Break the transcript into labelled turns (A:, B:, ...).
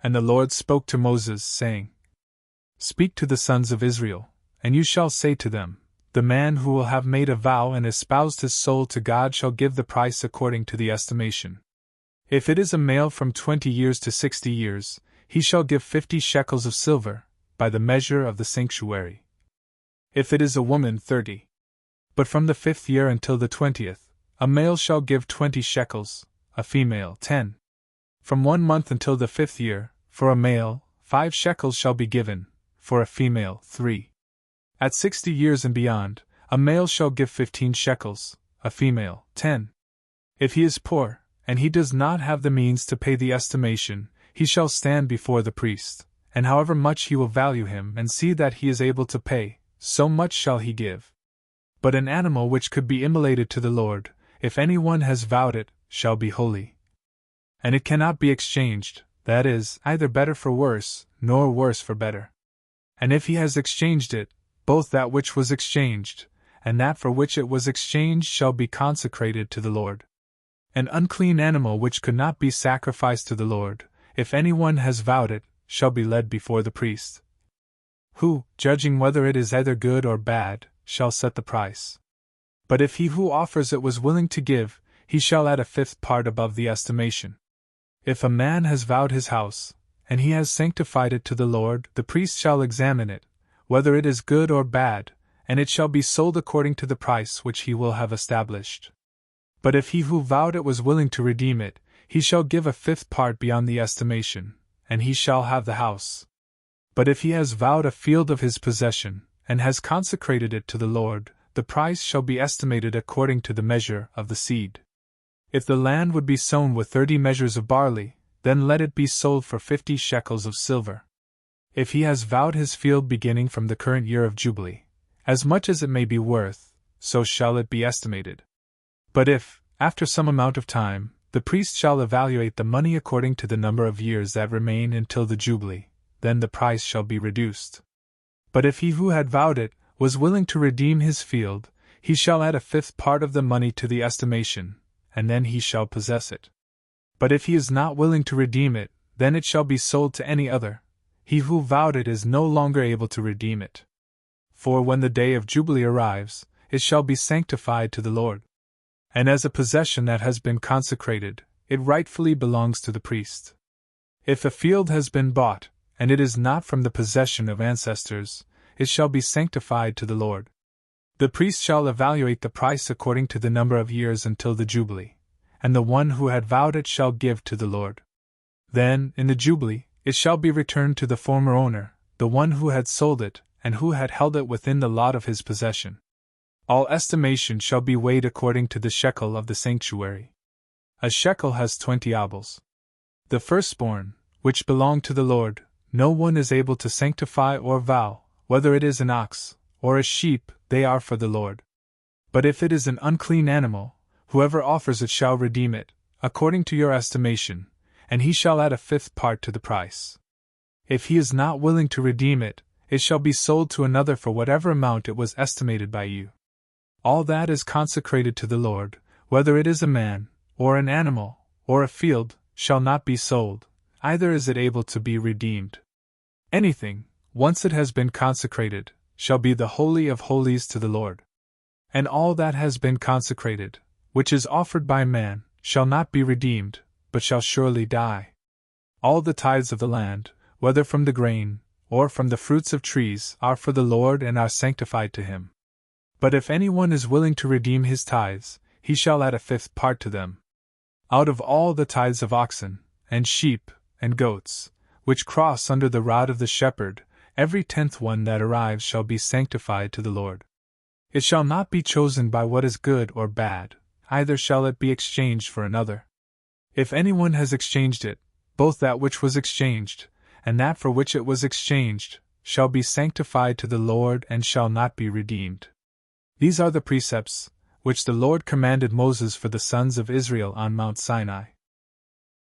A: And the Lord spoke to Moses, saying, Speak to the sons of Israel, and you shall say to them, The man who will have made a vow and espoused his soul to God shall give the price according to the estimation. If it is a male from 20 years to 60 years, he shall give 50 shekels of silver, by the measure of the sanctuary. If it is a woman, 30. But from the 5th year until the 20th, a male shall give 20 shekels, a female 10. From 1 month until the 5th year, for a male, 5 shekels shall be given, for a female 3. At 60 years and beyond, a male shall give 15 shekels, a female 10. If he is poor, and he does not have the means to pay the estimation, he shall stand before the priest, and however much he will value him and see that he is able to pay, so much shall he give. But an animal which could be immolated to the Lord, if anyone has vowed it, shall be holy. And it cannot be exchanged, that is, either better for worse, nor worse for better. And if he has exchanged it, both that which was exchanged, and that for which it was exchanged shall be consecrated to the Lord. An unclean animal which could not be sacrificed to the Lord, if anyone has vowed it, shall be led before the priest, who, judging whether it is either good or bad, shall set the price. But if he who offers it was willing to give, he shall add a 5th part above the estimation. If a man has vowed his house, and he has sanctified it to the Lord, the priest shall examine it, whether it is good or bad, and it shall be sold according to the price which he will have established. But if he who vowed it was willing to redeem it, he shall give a 5th part beyond the estimation, and he shall have the house. But if he has vowed a field of his possession, and has consecrated it to the Lord, the price shall be estimated according to the measure of the seed. If the land would be sown with 30 measures of barley, then let it be sold for 50 shekels of silver. If he has vowed his field beginning from the current year of Jubilee, as much as it may be worth, so shall it be estimated. But if, after some amount of time, the priest shall evaluate the money according to the number of years that remain until the Jubilee, then the price shall be reduced. But if he who had vowed it was willing to redeem his field, he shall add a 5th part of the money to the estimation, and then he shall possess it. But if he is not willing to redeem it, then it shall be sold to any other. He who vowed it is no longer able to redeem it. For when the day of Jubilee arrives, it shall be sanctified to the Lord. And as a possession that has been consecrated, it rightfully belongs to the priest. If a field has been bought, and it is not from the possession of ancestors, it shall be sanctified to the Lord. The priest shall evaluate the price according to the number of years until the Jubilee, and the one who had vowed it shall give to the Lord. Then, in the Jubilee, it shall be returned to the former owner, the one who had sold it, and who had held it within the lot of his possession. All estimation shall be weighed according to the shekel of the sanctuary. A shekel has 20 obols. The firstborn, which belong to the Lord, no one is able to sanctify or vow, whether it is an ox, or a sheep, they are for the Lord. But if it is an unclean animal, whoever offers it shall redeem it, according to your estimation, and he shall add a 5th part to the price. If he is not willing to redeem it, it shall be sold to another for whatever amount it was estimated by you. All that is consecrated to the Lord, whether it is a man, or an animal, or a field, shall not be sold, either is it able to be redeemed. Anything, once it has been consecrated, shall be the holy of holies to the Lord. And all that has been consecrated, which is offered by man, shall not be redeemed, but shall surely die. All the tithes of the land, whether from the grain, or from the fruits of trees, are for the Lord and are sanctified to him. But if anyone is willing to redeem his tithes, he shall add a 5th part to them. Out of all the tithes of oxen, and sheep, and goats, which cross under the rod of the shepherd, every 10th one that arrives shall be sanctified to the Lord. It shall not be chosen by what is good or bad, either shall it be exchanged for another. If anyone has exchanged it, both that which was exchanged, and that for which it was exchanged, shall be sanctified to the Lord and shall not be redeemed. These are the precepts, which the Lord commanded Moses for the sons of Israel on Mount Sinai.